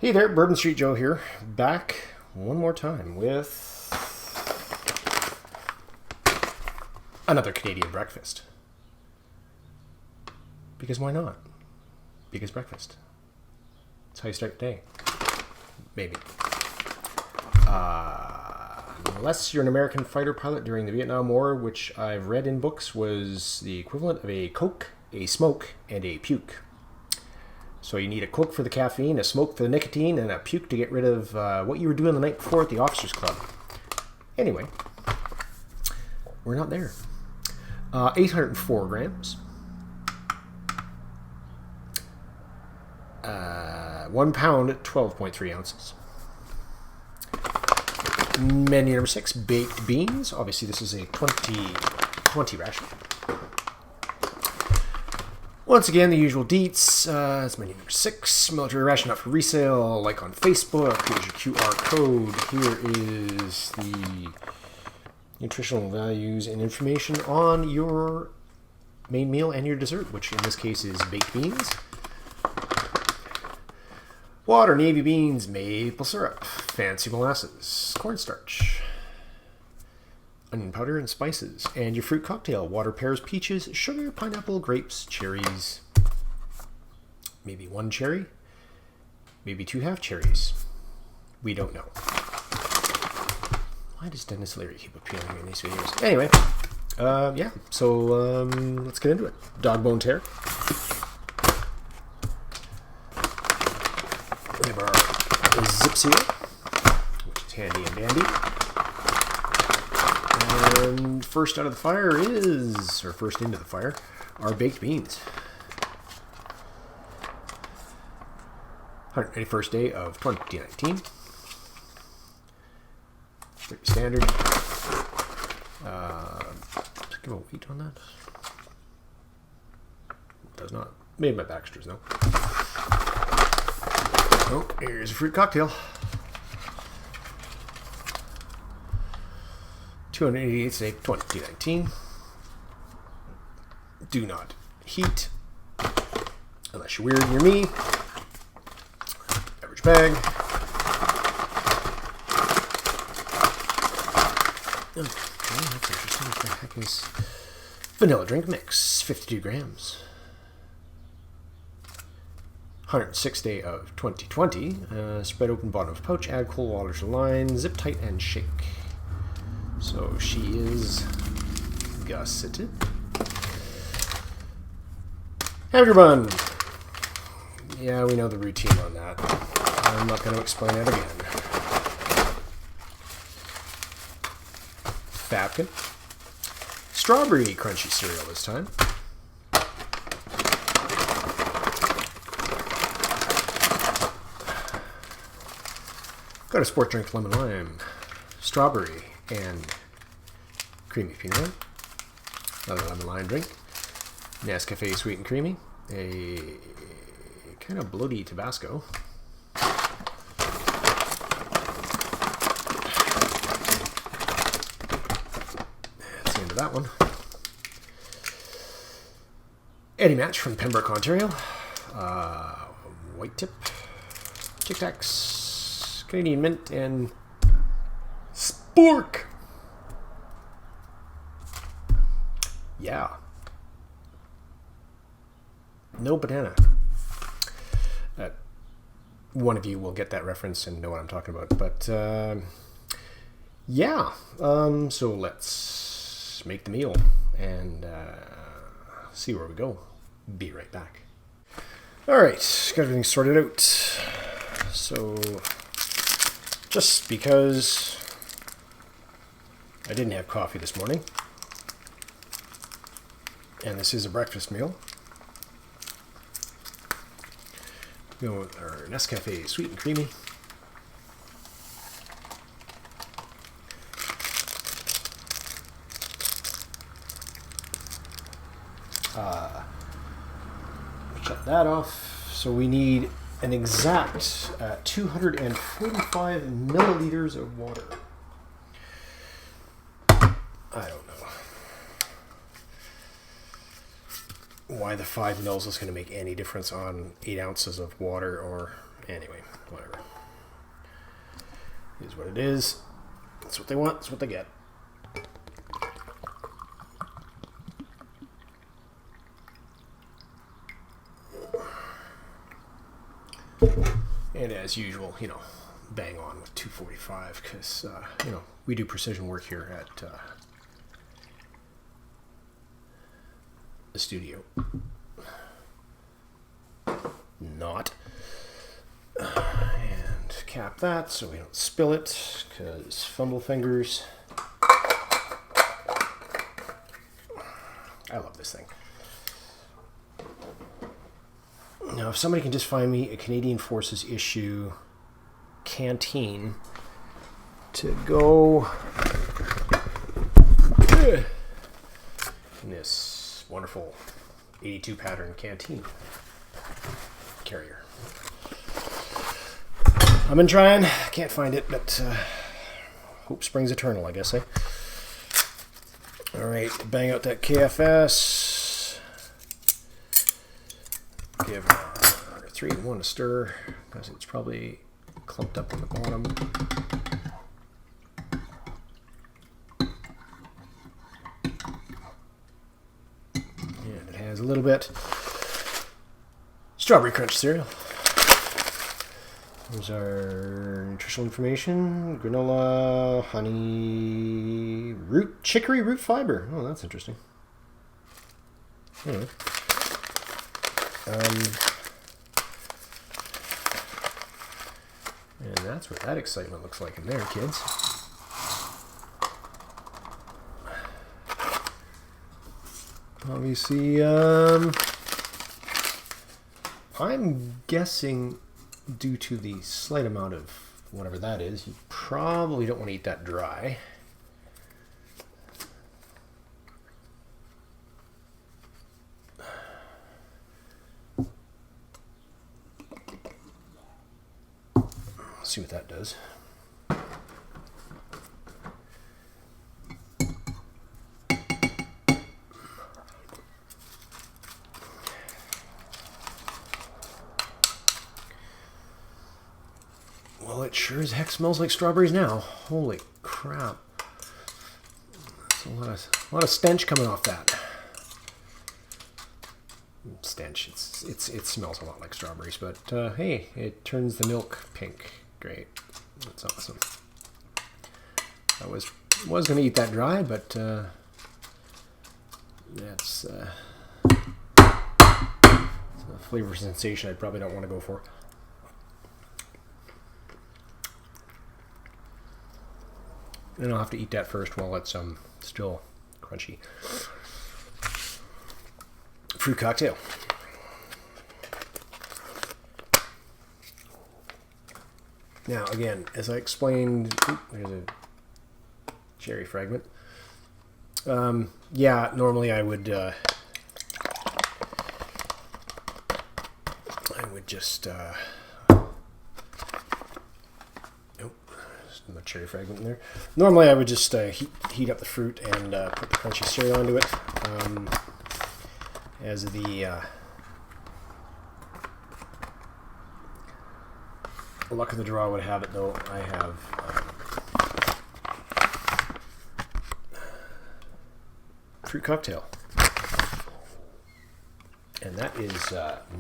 Hey there, Bourbon Street Joe here, back one more time with another Canadian breakfast. Because why not? Because breakfast. That's how you start your day. Maybe. Unless you're an American fighter pilot during the Vietnam War, which I've read in books was the equivalent of a Coke, a smoke, and a puke. So you need a Coke for the caffeine, a smoke for the nicotine, and a puke to get rid of what you were doing the night before at the officers' club. Anyway, we're not there. 804 grams. 1 pound, 12.3 ounces. Menu number 6, baked beans. Obviously, this is a 20 ration. Once again, the usual deets. It's menu number 6. Military ration not for resale. Like on Facebook. Here's your QR code. Here is the nutritional values and information on your main meal and your dessert, which in this case is baked beans. Water, navy beans, maple syrup, fancy molasses, cornstarch, onion powder and spices, and your fruit cocktail: water, pears, peaches, sugar, pineapple, grapes, cherries, maybe 1 cherry, maybe 2 half cherries. We don't know. Why does Dennis Leary keep appearing in these videos? Anyway, yeah, so let's get into it. Dog bone tear. We have our zip seal, which is handy and dandy. And first out of the fire is, or first into the fire, our baked beans. 181st day of 2019. Pretty standard. Does it give a weight on that? It does not. Made by Baxter's, no. Oh, here's a fruit cocktail. 288th day, 2019. Do not heat unless you're weird and you're me. Average bag. Oh, that's interesting. What the heck is vanilla drink mix? 52 grams. 106th day of 2020. Spread open bottom of pouch. Add cold water to line. Zip tight and shake. So she is gusseted. Hamburger bun. Yeah, we know the routine on that. I'm not going to explain it again. Fabkin. Strawberry crunchy cereal this time. Got a sport drink lemon lime. Strawberry and creamy peanut. Another lemon lime drink. Nescafe sweet and creamy. A kind of bloaty Tabasco. That's the end of that one. Eddie Match from Pembroke, Ontario. White tip. Tic Tacs. Canadian mint and spork. Yeah. No banana. One of you will get that reference and know what I'm talking about. But yeah. So let's make the meal and see where we go. Be right back. All right, got everything sorted out. So just because I didn't have coffee this morning, and this is a breakfast meal, go with our Nescafe sweet and creamy. Shut that off. So we need an exact 245 milliliters of water. I don't know why the 5 mils is going to make any difference on 8 ounces of water or Anyway, whatever. It is what it is. That's what they want. That's what they get. And as usual, you know, bang on with 245 because, you know, we do precision work here at the studio. Not. And cap that so we don't spill it because fumble fingers. I love this thing. Now, if somebody can just find me a Canadian Forces issue canteen to go in this wonderful 82 pattern canteen carrier. I've been trying, can't find it, but hope springs eternal, I guess, eh? All right, bang out that KFS. Give 3 and 1 a stir, because it's probably clumped up on the bottom. And it has a little bit. Strawberry Crunch cereal. There's our nutritional information. Granola, honey, chicory root fiber. Oh, that's interesting. Anyway. And that's what that excitement looks like in there, kids. Obviously, I'm guessing due to the slight amount of whatever that is, you probably don't want to eat that dry. Let's see what that does. Well, it sure as heck smells like strawberries now. Holy crap. That's a lot of stench coming off that. Stench. It smells a lot like strawberries, but hey, it turns the milk pink. Great. That's awesome. I was going to eat that dry, but that's a flavor sensation I probably don't want to go for. And I'll have to eat that first while it's still crunchy. Fruit cocktail. Now, again, as I explained, there's a cherry fragment. Yeah, normally I would just the cherry fragment in there. Normally I would just heat up the fruit and put the crunchy cereal into it. As the luck of the draw would have it, though, I have fruit cocktail. And that is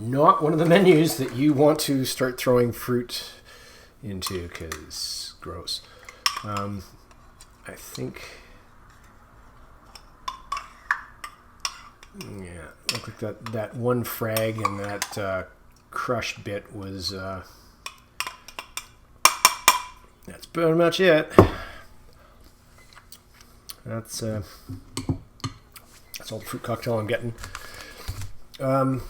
not one of the menus that you want to start throwing fruit into, because gross. I think, yeah, look like that one frag and that crushed bit was that's pretty much it. That's all the fruit cocktail I'm getting. I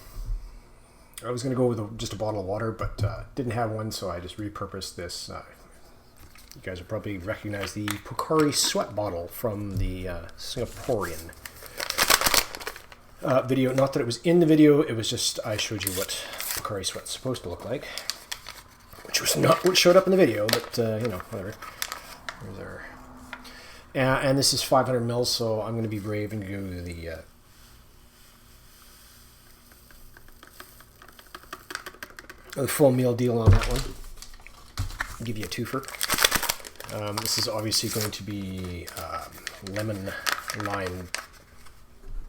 was going to go with just a bottle of water, but didn't have one, so I just repurposed this. You guys will probably recognize the Pocari Sweat bottle from the Singaporean video. Not that it was in the video, it was just I showed you what Pocari Sweat's supposed to look like, which was not what showed up in the video, but you know, whatever. There's our... and this is 500 mils, so I'm going to be brave and go the... A full meal deal on that one. I'll give you a twofer. This is obviously going to be lemon lime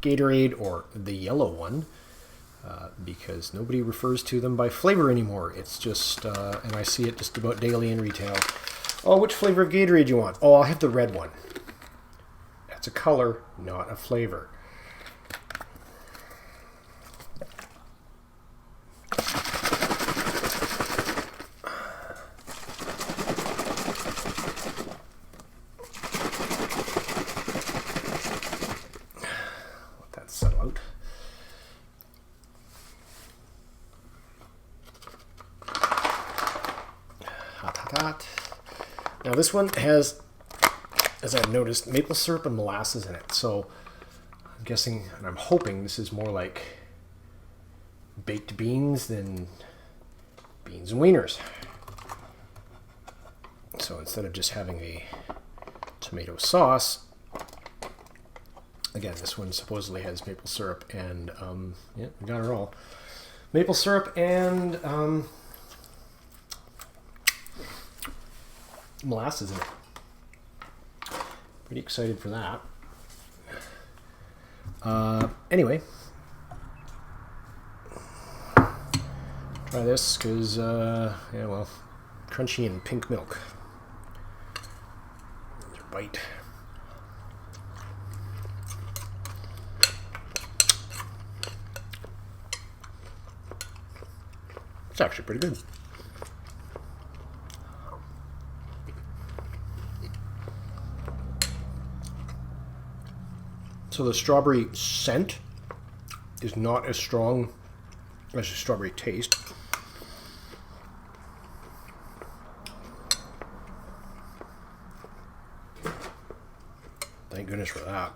Gatorade, or the yellow one, because nobody refers to them by flavor anymore. It's just, and I see it just about daily in retail. Oh, which flavor of Gatorade you want? Oh, I'll have the red one. That's a color, not a flavor. Let that settle out. Hot, hot, hot. Now this one has, as I've noticed, maple syrup and molasses in it. So I'm guessing, and I'm hoping, this is more like baked beans than beans and wieners. So instead of just having a tomato sauce, again, this one supposedly has maple syrup and, yeah, we got it all. Maple syrup and molasses in it. Pretty excited for that. Anyway, try this because, yeah, well, crunchy and pink milk. Bite. It's actually pretty good. So the strawberry scent is not as strong as the strawberry taste. Thank goodness for that.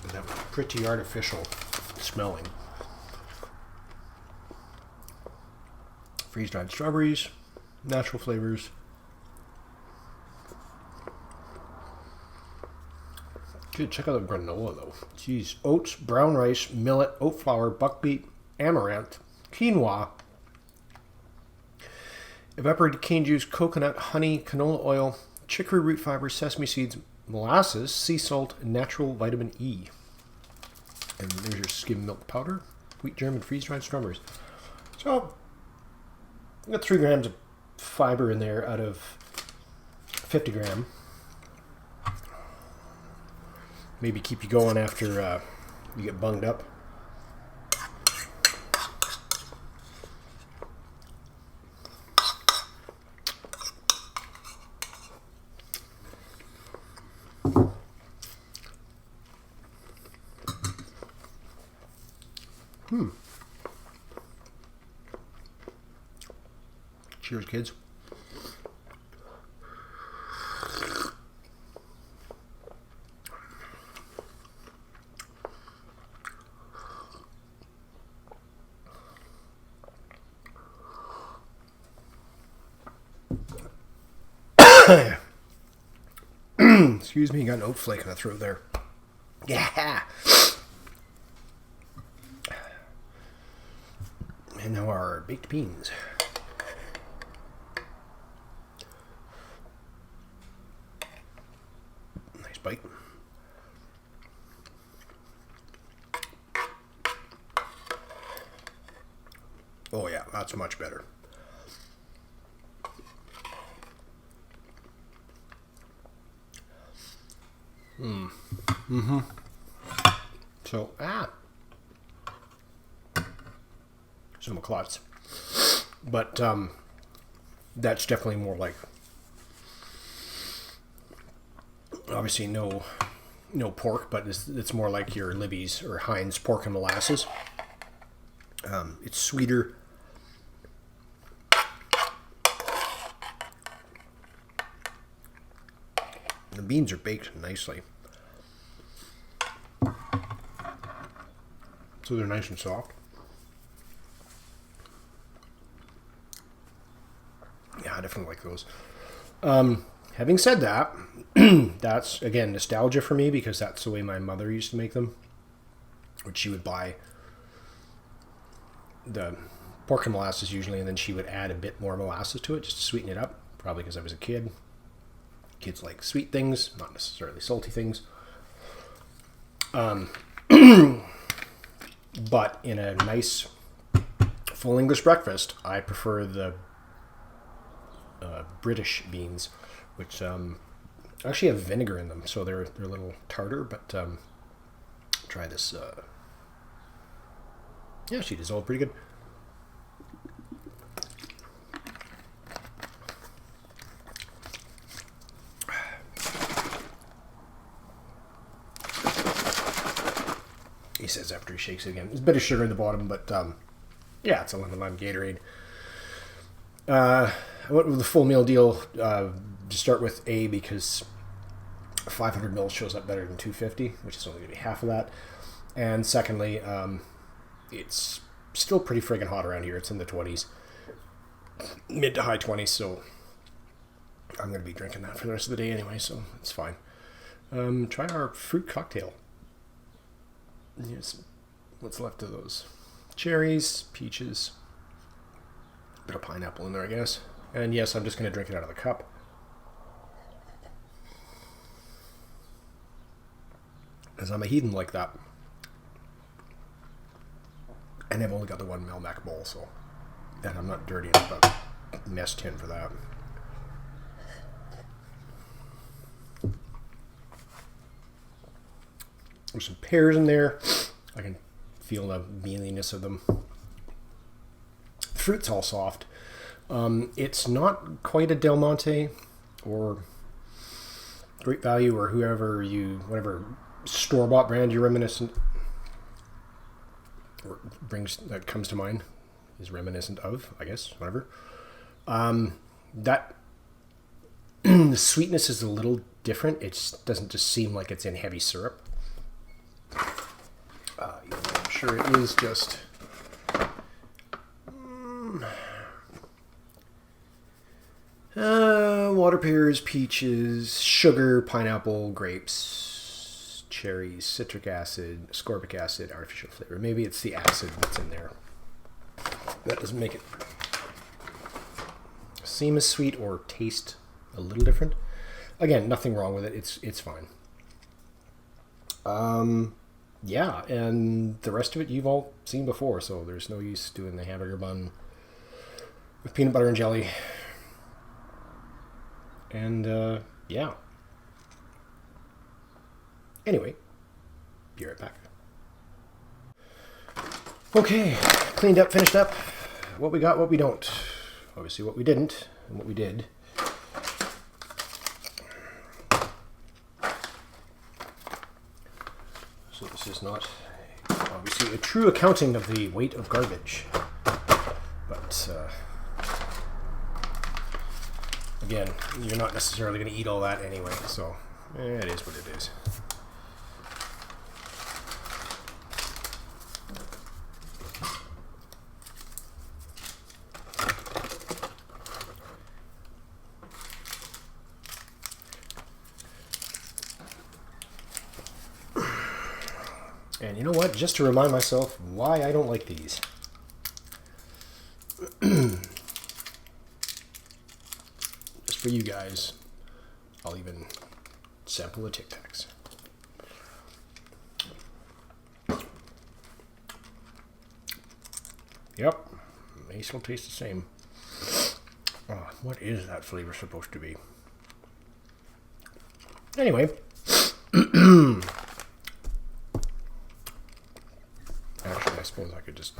And that was pretty artificial smelling. Freeze-dried strawberries, natural flavors. Dude, check out the granola though. Jeez, oats, brown rice, millet, oat flour, buckwheat, amaranth, quinoa, evaporated cane juice, coconut, honey, canola oil, chicory root fiber, sesame seeds, molasses, sea salt, and natural vitamin E. And there's your skim milk powder, wheat germ, and freeze-dried strawberries. So, I got 3 grams of fiber in there out of 50 gram. Maybe keep you going after you get bunged up. Cheers, kids. Excuse me, got an oat flake in the throat there. Yeah. And now our baked beans. Nice bite. Oh yeah, that's much better. So, some clots. But that's definitely more like, obviously no pork, but it's more like your Libby's or Heinz pork and molasses. It's sweeter. The beans are baked nicely. So they're nice and soft. Yeah, I definitely like those. Having said that, that's, again, nostalgia for me because that's the way my mother used to make them. Which she would buy the pork and molasses usually, and then she would add a bit more molasses to it just to sweeten it up. Probably because I was a kid. Kids like sweet things, not necessarily salty things. But in a nice full English breakfast, I prefer the British beans, which actually have vinegar in them, so they're a little tartar. But try this. Yeah, she dissolved pretty good. He says after he shakes it again. There's a bit of sugar in the bottom, but yeah, it's a lemon lime Gatorade. I went with the full meal deal to start with, because 500 mils shows up better than 250, which is only going to be half of that. And secondly, it's still pretty friggin' hot around here. It's in the 20s, mid to high 20s, so I'm going to be drinking that for the rest of the day anyway, so it's fine. Try our fruit cocktail. Here's what's left of those. Cherries, peaches, a bit of pineapple in there, I guess. And yes, I'm just going to drink it out of the cup. Because I'm a heathen like that. And I've only got the 1 Melmac bowl, so. And I'm not dirty enough a mess tin for that. There's some pears in there. I can feel the mealiness of them. The fruit's all soft. It's not quite a Del Monte or Great Value or whatever store-bought brand you're reminiscent or that comes to mind is reminiscent of, I guess, whatever. That the sweetness is a little different. It doesn't just seem like it's in heavy syrup. I'm sure it is just water, pears, peaches, sugar, pineapple, grapes, cherries, citric acid, ascorbic acid, artificial flavor. Maybe it's the acid that's in there. That doesn't make it seem as sweet or taste a little different. Again, nothing wrong with it. It's fine. Yeah, and the rest of it you've all seen before, so there's no use doing the hamburger bun with peanut butter and jelly. And, yeah. Anyway, be right back. Okay, cleaned up, finished up. What we got, what we don't. Obviously what we didn't, and what we did. So this is not, obviously, a true accounting of the weight of garbage. But, again, you're not necessarily going to eat all that anyway, so it is what it is. And you know what? Just to remind myself why I don't like these. Just for you guys, I'll even sample the Tic Tacs. Yep, they still taste the same. Oh, what is that flavor supposed to be? Anyway. Actually, I suppose I could just...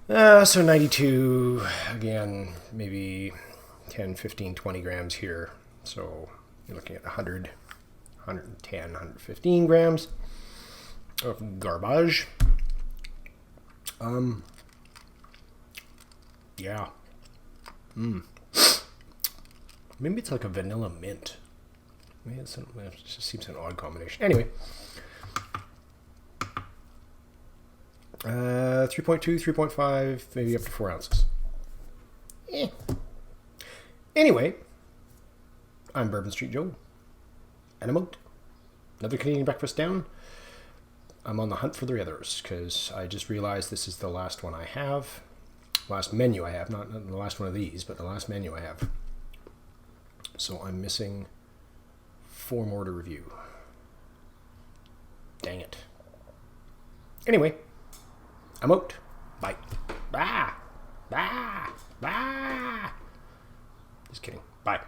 so 92, again, maybe 10, 15, 20 grams here. So you're looking at 100, 110, 115 grams of garbage. Yeah. Maybe it's like a vanilla mint. Maybe it just seems an odd combination. Anyway. 3.2, 3.5, maybe up to 4 ounces. Anyway, I'm Bourbon Street Joe, and I'm out. Another Canadian breakfast down. I'm on the hunt for the others, because I just realized this is the last one I have. Last menu I have, not the last one of these, but the last menu I have. So I'm missing 4 more to review. Dang it. Anyway, I'm out. Bye. Bah! Bah! Bah! Just kidding. Bye.